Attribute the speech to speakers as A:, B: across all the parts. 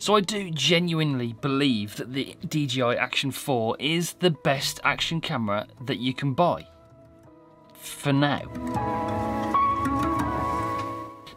A: So I do genuinely believe that the DJI Action4 is the best action camera that you can buy. For now.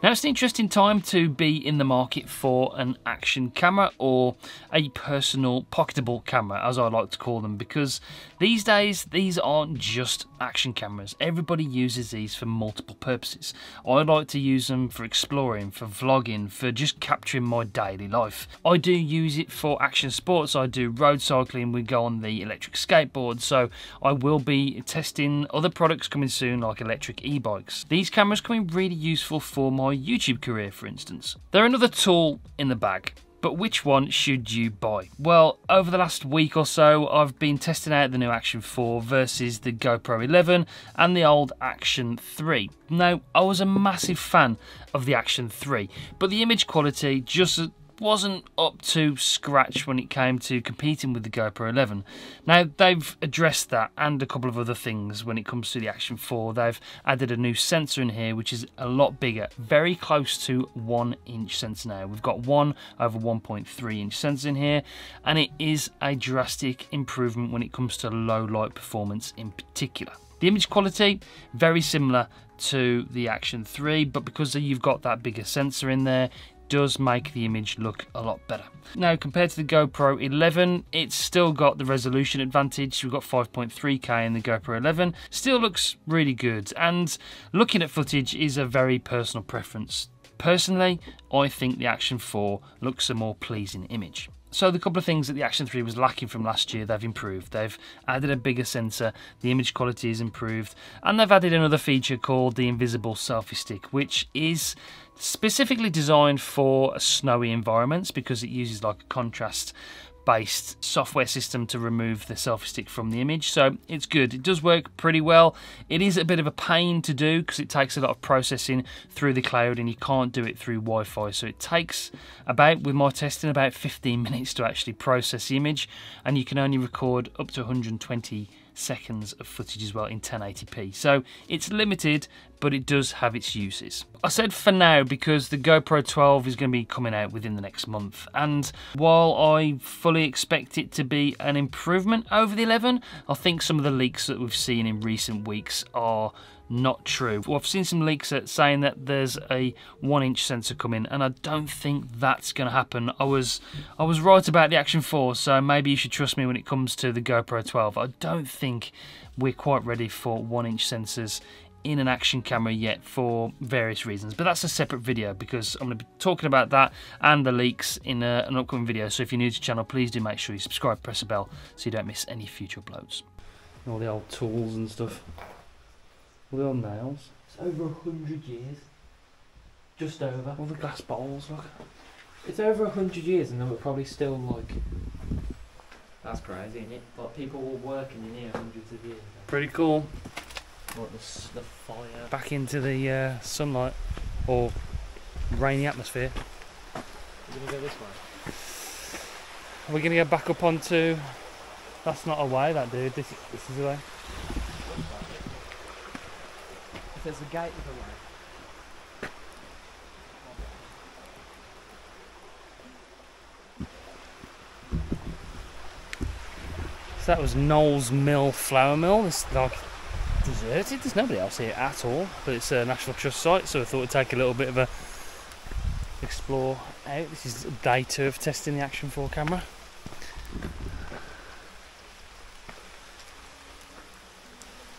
A: Now it's an interesting time to be in the market for an action camera, or a personal pocketable camera as I like to call them, because these days these aren't just action cameras. Everybody uses these for multiple purposes. I like to use them for exploring, for vlogging, for just capturing my daily life. I do use it for action sports. I do road cycling, we go on the electric skateboard, so I will be testing other products coming soon like electric e-bikes. These cameras come in really useful for my YouTube career, for instance. They're another tool in the bag, but which one should you buy? Well, over the last week or so, I've been testing out the new Action4 versus the GoPro 11 and the old Action 3. Now, I was a massive fan of the Action 3, but the image quality just wasn't up to scratch when it came to competing with the GoPro 11. Now they've addressed that and a couple of other things when it comes to the Action 4. They've added a new sensor in here which is a lot bigger, very close to 1 inch sensor now. We've got 1 over 1.3 inch sensor in here, and it is a drastic improvement when it comes to low light performance in particular. The image quality, very similar to the Action 3, but because you've got that bigger sensor in there, does make the image look a lot better. Now, compared to the GoPro 11, it's still got the resolution advantage. We've got 5.3K in the GoPro 11. Still looks really good, and looking at footage is a very personal preference. Personally, I think the Action 4 looks a more pleasing image. So the couple of things that the Action 3 was lacking from last year, they've improved. They've added a bigger sensor, the image quality is improved, and they've added another feature called the invisible selfie stick, which is specifically designed for snowy environments because it uses like a contrast based software system to remove the selfie stick from the image. So it's good, it does work pretty well. It is a bit of a pain to do because it takes a lot of processing through the cloud and you can't do it through Wi-Fi, so it takes about, with my testing, about 15 minutes to actually process the image, and you can only record up to 120 seconds of footage as well in 1080p, so it's limited, but it does have its uses. I said for now because the GoPro 12 is going to be coming out within the next month, and while I fully expect it to be an improvement over the 11, I think some of the leaks that we've seen in recent weeks are not true. Well, I've seen some leaks saying that there's a 1 inch sensor coming, and I don't think that's going to happen. I was right about the Action 4, so maybe you should trust me when it comes to the GoPro 12. I don't think we're quite ready for 1 inch sensors in an action camera yet for various reasons, but that's a separate video because I'm going to be talking about that and the leaks in an upcoming video. So if you're new to the channel, please do make sure you subscribe, press the bell so you don't miss any future uploads. All the old tools and stuff. All the old nails.
B: It's over 100 years. Just over.
A: All the glass bowls, look.
B: It's over 100 years and we're probably still like... That's crazy, isn't it? But people were working in here hundreds of years ago.
A: Pretty cool.
B: Like the fire.
A: Back into the sunlight or rainy atmosphere.
B: We're going to go this way.
A: Are we going to go back up onto... That's not a way, that dude. This is the way.
B: If there's a gate, there's a way.
A: So that was Knowles Mill Flour Mill. It's like deserted, there's nobody else here at all, but it's a National Trust site, so I thought we'd take a little bit of a explore out. This is day 2 of testing the Action 4 camera.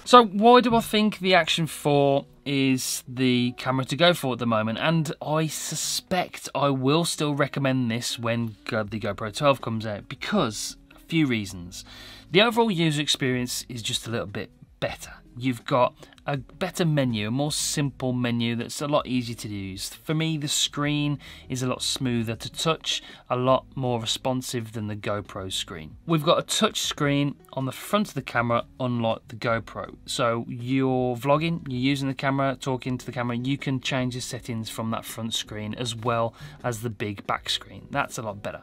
A: So why do I think the Action 4 is the camera to go for at the moment? And I suspect I will still recommend this when the GoPro 12 comes out, because a few reasons. The overall user experience is just a little bit better. You've got a better menu, a more simple menu that's a lot easier to use. For me, the screen is a lot smoother to touch, a lot more responsive than the GoPro screen. We've got a touch screen on the front of the camera, unlike the GoPro. So you're vlogging, you're using the camera, talking to the camera, you can change the settings from that front screen as well as the big back screen. That's a lot better.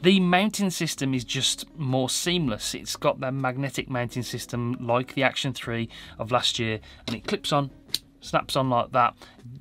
A: The mounting system is just more seamless. It's got that magnetic mounting system like the Action 3 of last year, and it clips on snaps on like that.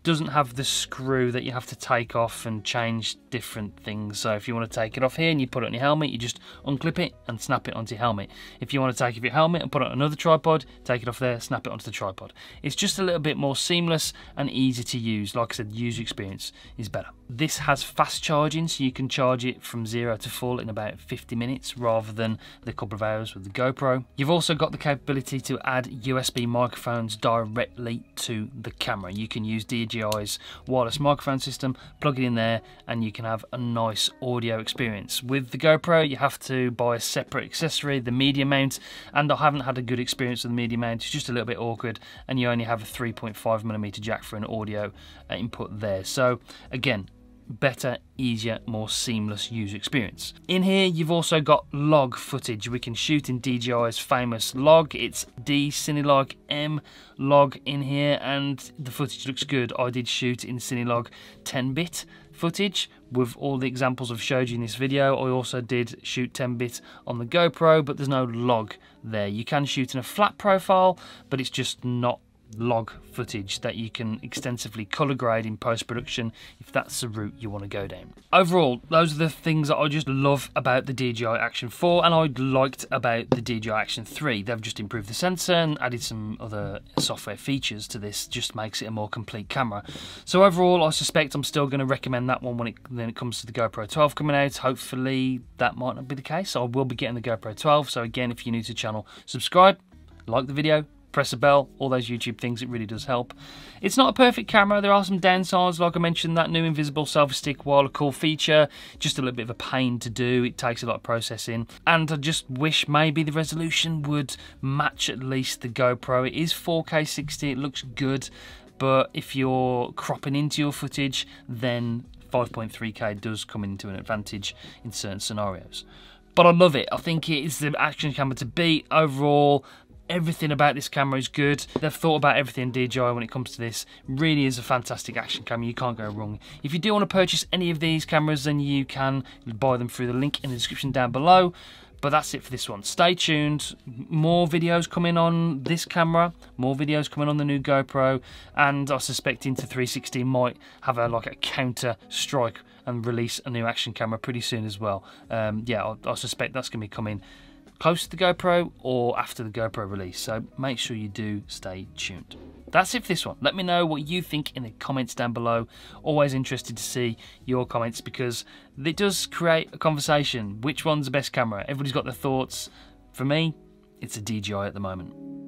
A: Doesn't have the screw that you have to take off and change different things. So if you want to take it off here and you put it on your helmet, you just unclip it and snap it onto your helmet. If you want to take off your helmet and put it on another tripod, take it off there, snap it onto the tripod. It's just a little bit more seamless and easy to use. Like I said, the user experience is better. This has fast charging, so you can charge it from 0 to full in about 50 minutes rather than the couple of hours with the GoPro. You've also got the capability to add USB microphones directly to the camera. You can use DJI's wireless microphone system, plug it in there, and you can have a nice audio experience. With the GoPro, you have to buy a separate accessory, the media mount, and I haven't had a good experience with the media mount. It's just a little bit awkward, and you only have a 3.5mm jack for an audio input there. So again, better, easier, more seamless user experience. In here you've also got log footage. We can shoot in DJI's famous log. It's D-Cinelog M log in here, and the footage looks good. I did shoot in Cinelog 10-bit footage with all the examples I've showed you in this video. I also did shoot 10-bit on the GoPro, but there's no log there. You can shoot in a flat profile, but it's just not log footage that you can extensively color grade in post-production if that's the route you want to go down. Overall, those are the things that I just love about the DJI Action4 and I liked about the DJI Action3. They've just improved the sensor and added some other software features to this, just makes it a more complete camera. So overall, I suspect I'm still going to recommend that one when it comes to the GoPro 12 coming out. Hopefully that might not be the case. I will be getting the GoPro 12, so again, if you're new to the channel, subscribe, like the video, press a bell, all those YouTube things, it really does help. It's not a perfect camera, there are some downsides, like I mentioned, that new invisible selfie stick, while a cool feature, just a little bit of a pain to do, it takes a lot of processing, and I just wish maybe the resolution would match at least the GoPro. It is 4K 60, it looks good, but if you're cropping into your footage, then 5.3K does come into an advantage in certain scenarios. But I love it, I think it is the action camera to beat. Overall, everything about this camera is good. They've thought about everything in DJI when it comes to this. Really is a fantastic action camera. You can't go wrong. If you do want to purchase any of these cameras, then you can buy them through the link in the description down below. But that's it for this one. Stay tuned. More videos coming on this camera. More videos coming on the new GoPro. And I suspect Insta360 might have like a counter strike and release a new action camera pretty soon as well. Yeah, I suspect that's going to be coming close to the GoPro or after the GoPro release, so make sure you do stay tuned. That's it for this one. Let me know what you think in the comments down below. Always interested to see your comments because it does create a conversation. Which one's the best camera? Everybody's got their thoughts. For me, it's a DJI at the moment.